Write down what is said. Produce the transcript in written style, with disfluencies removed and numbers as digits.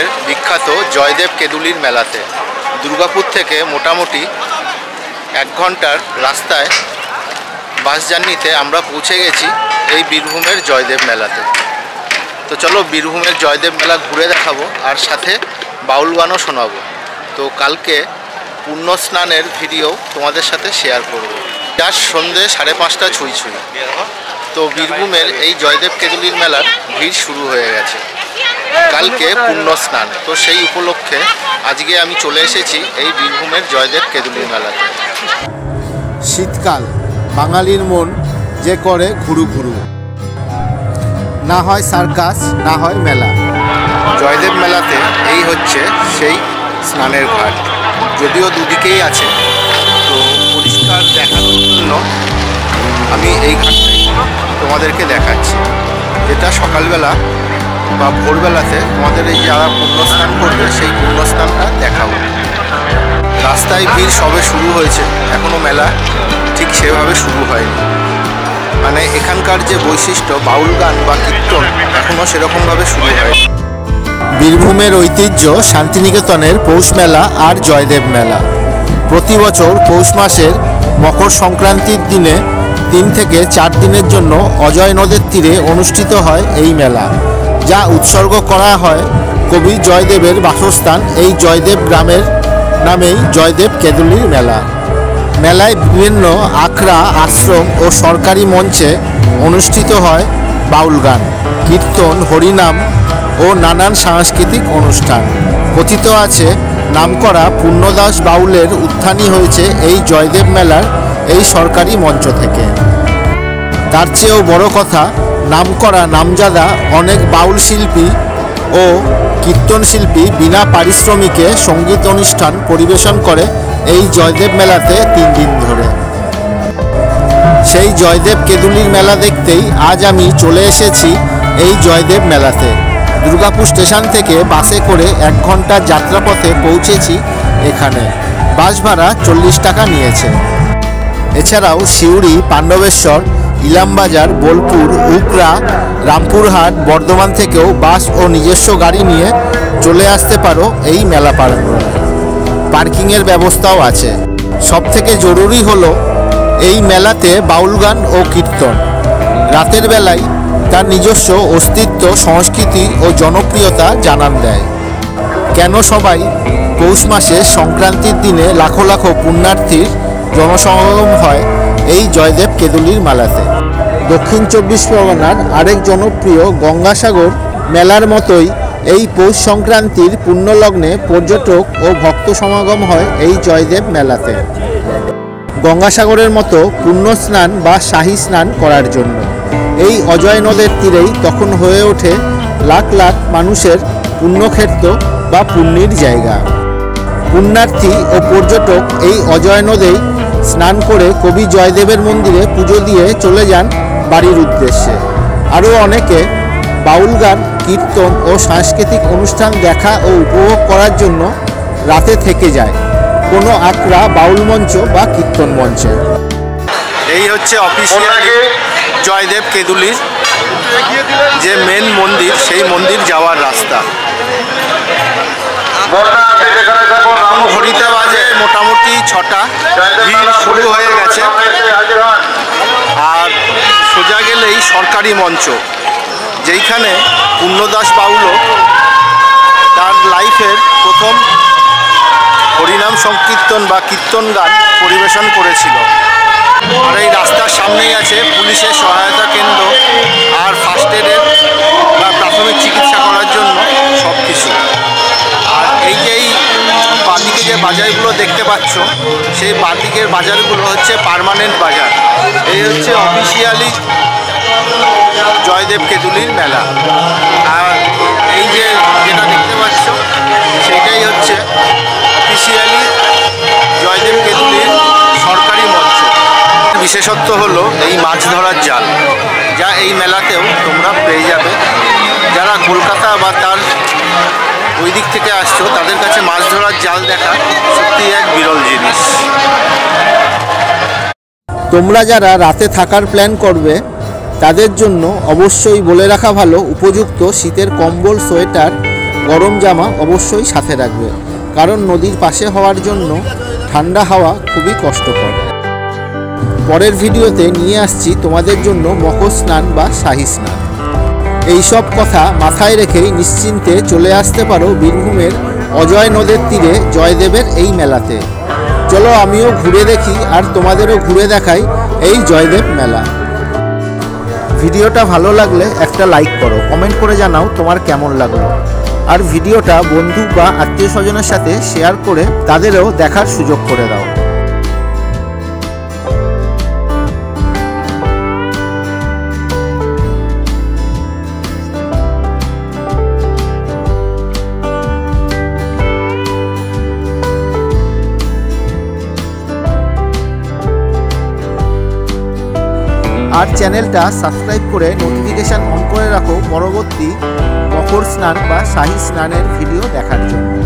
বীরভূমের বিখ্যাত জয়দেব কেঁদুলির মেলাতে দুর্গাপুর থেকে মোটামুটি 1 ঘন্টার রাস্তায় বাস জার্নিতে আমরা পৌঁছে গেছি এই বীরভূমের জয়দেব মেলাতে। তো চলো বীরভূমের জয়দেব মেলা ঘুরে দেখাবো আর সাথে বাউল গানও শোনাবো। তো কালকে পুণ্য স্নানের ভিডিও তোমাদের সাথে শেয়ার করব। যার সন্ধ্যে 5:30 ছুঁই। তো বীরভূমের এই জয়দেব কেঁদুলির মেলার ভিড় শুরু হয়ে গেছে। কালকে পুণ্য স্নান, তো সেই উপলক্ষে আজকে আমি চলে এসেছি এই বীরভূমের জয়দেব কেঁদুলির মেলাতে। শীতকাল, বাঙালির মন যে করে ঘুরু ঘুরু, না হয় সার্কাস না হয় মেলা। জয়দেব মেলাতে এই হচ্ছে সেই স্নানের ঘাট, যদিও দুদিকেই আছে। তো পরিষ্কার দেখানোর জন্য আমি এই ঘাটটাই তোমাদেরকে দেখাচ্ছি, যেটা সকালবেলা বা ভোরবেলাতে তোমাদের এই যারা পুণ্যস্নান করবে সেই পুণ্যস্নানটা দেখাবো। রাস্তায় ভিড় সবে শুরু হয়েছে, এখনও মেলা ঠিক সেভাবে শুরু হয়নি। মানে এখানকার যে বৈশিষ্ট্য বাউল গান বা কীর্তন এখনও সেরকমভাবে শুরু হয়নি। বীরভূমের ঐতিহ্য শান্তিনিকেতনের পৌষ মেলা আর জয়দেব মেলা। প্রতি বছর পৌষ মাসের মকর সংক্রান্তির দিনে 3 থেকে 4 দিনের জন্য অজয় নদের তীরে অনুষ্ঠিত হয় এই মেলা, যা উৎসর্গ করা হয় কবি জয়দেবের বাসস্থান এই জয়দেব গ্রামের নামেই জয়দেব কেঁদুলির মেলা। মেলায় বিভিন্ন আখড়া, আশ্রম ও সরকারি মঞ্চে অনুষ্ঠিত হয় বাউল গান, কীর্তন, হরিনাম ও নানান সাংস্কৃতিক অনুষ্ঠান। কথিত আছে নামকরা পূর্ণদাস বাউলের উত্থানই হয়েছে এই জয়দেব মেলার এই সরকারি মঞ্চ থেকে। তার চেয়েও বড় কথা, নামকরা নামজাদা অনেক বাউল শিল্পী ও কীর্তন শিল্পী বিনা পারিশ্রমিকে সঙ্গীত অনুষ্ঠান পরিবেশন করে এই জয়দেব মেলাতে 3 দিন ধরে। সেই জয়দেব কেঁদুলির মেলা দেখতেই আজ আমি চলে এসেছি এই জয়দেব মেলাতে। দুর্গাপুর স্টেশন থেকে বাসে করে 1 ঘন্টার যাত্রাপথে পৌঁছেছি এখানে। বাস ভাড়া 40 টাকা নিয়েছে। এছাড়াও সিউড়ি, পাণ্ডবেশ্বর, ইলামবাজার, বোলপুর, উকরা, রামপুরহাট, বর্ধমান থেকেও বাস ও নিজস্ব গাড়ি নিয়ে চলে আসতে পারো এই মেলা প্রাঙ্গণে। পার্কিংয়ের ব্যবস্থাও আছে। সবথেকে জরুরি হলো এই মেলাতে বাউল গান ও কীর্তন রাতের বেলায় তার নিজস্ব অস্তিত্ব, সংস্কৃতি ও জনপ্রিয়তা জানান দেয়। কেন সবাই পৌষ মাসে সংক্রান্তির দিনে লাখো লাখো পুণ্যার্থীর জনসমাগম হয় এই জয়দেব কেঁদুলির মেলাতে। দক্ষিণ 24 পরগনার আরেক জনপ্রিয় গঙ্গাসাগর মেলার মতোই এই পৌষ সংক্রান্তির পুণ্যলগ্নে পর্যটক ও ভক্ত সমাগম হয় এই জয়দেব মেলাতে গঙ্গাসাগরের মতো পুণ্য স্নান বা শাহী স্নান করার জন্য। এই অজয় নদের তীরেই তখন হয়ে ওঠে লাখ লাখ মানুষের পুণ্যক্ষেত্র বা পুণ্যের জায়গা। পুণ্যার্থী ও পর্যটক এই অজয় নদেই স্নান করে কবি জয়দেবের মন্দিরে পুজো দিয়ে চলে যান বাড়ির উদ্দেশ্যে। আরও অনেকে বাউল গান, কীর্তন ও সাংস্কৃতিক অনুষ্ঠান দেখা ও উপভোগ করার জন্য রাতে থেকে যায় কোনো আখড়া, বাউল মঞ্চ বা কীর্তন মঞ্চে। এই হচ্ছে অফিসিয়াল জয়দেব কেঁদুলির যে মেন মন্দির, সেই মন্দির যাওয়ার রাস্তা। ঘড়িতে বাজে মোটামুটি 6টা, ভিড় শুরু হয়ে গেছে। আর সোজা গেলেই সরকারি মঞ্চ, যেইখানে পূর্ণদাস বাউলও তার লাইফের প্রথম হরিনাম সংকীর্তন বা কীর্তন গান পরিবেশন করেছিল। আর এই রাস্তার সামনেই আছে পুলিশের সহায়তা কেন্দ্র আর ফার্স্ট এডের বা প্রাথমিক চিকিৎসা করার জন্য সব কিছু। আর এই যে বাঁদিকে যে বাজারগুলো দেখতে পাচ্ছ, সেই বাঁদিকের বাজারগুলো হচ্ছে পার্মানেন্ট বাজার। এই হচ্ছে অফিসিয়ালি জয়দেব কেঁদুলির মেলা। আর এই যে যেটা দেখতে পাচ্ছ সেটাই হচ্ছে অফিসিয়ালি জয়দেব কেঁদুলির সরকারি মঞ্চ। বিশেষত্ব হলো এই মাছ ধরার জাল, যা এই মেলাতেও তোমরা পেয়ে যাবে। যারা কলকাতা বা তার ওই দিক থেকে আসছো তাদের কাছে মাছ ধরার জাল দেখা সত্যি এক বিরল জিনিস। তোমরা যারা রাতে থাকার প্ল্যান করবে তাদের জন্য অবশ্যই বলে রাখা ভালো, উপযুক্ত শীতের কম্বল, সোয়েটার ও গরম জামা অবশ্যই সাথে রাখবে, কারণ নদীর পাশে হওয়ার জন্য ঠান্ডা হাওয়া খুবই কষ্টকর। পরের ভিডিওতে নিয়ে আসছি তোমাদের জন্য মকর স্নান বা শাহী স্নান। এইসব কথা মাথায় রেখেই নিশ্চিন্তে চলে আসতে পারো বীরভূমের অজয় নদের তীরে জয়দেবের এই মেলাতে। চলো আমিও ঘুরে দেখি আর তোমাদেরও ঘুরে দেখাই এই জয়দেব মেলা। ভিডিওটা ভালো লাগলে একটা লাইক করো, কমেন্ট করে জানাও তোমার কেমন লাগলো, আর ভিডিওটা বন্ধু বা আত্মীয় স্বজনের সাথে শেয়ার করে তাদেরও দেখার সুযোগ করে দাও। আর চ্যানেলটা সাবস্ক্রাইব করে নোটিফিকেশান অন করে রাখো পরবর্তী মকর স্নান বা শাহী স্নানের ভিডিও দেখার জন্য।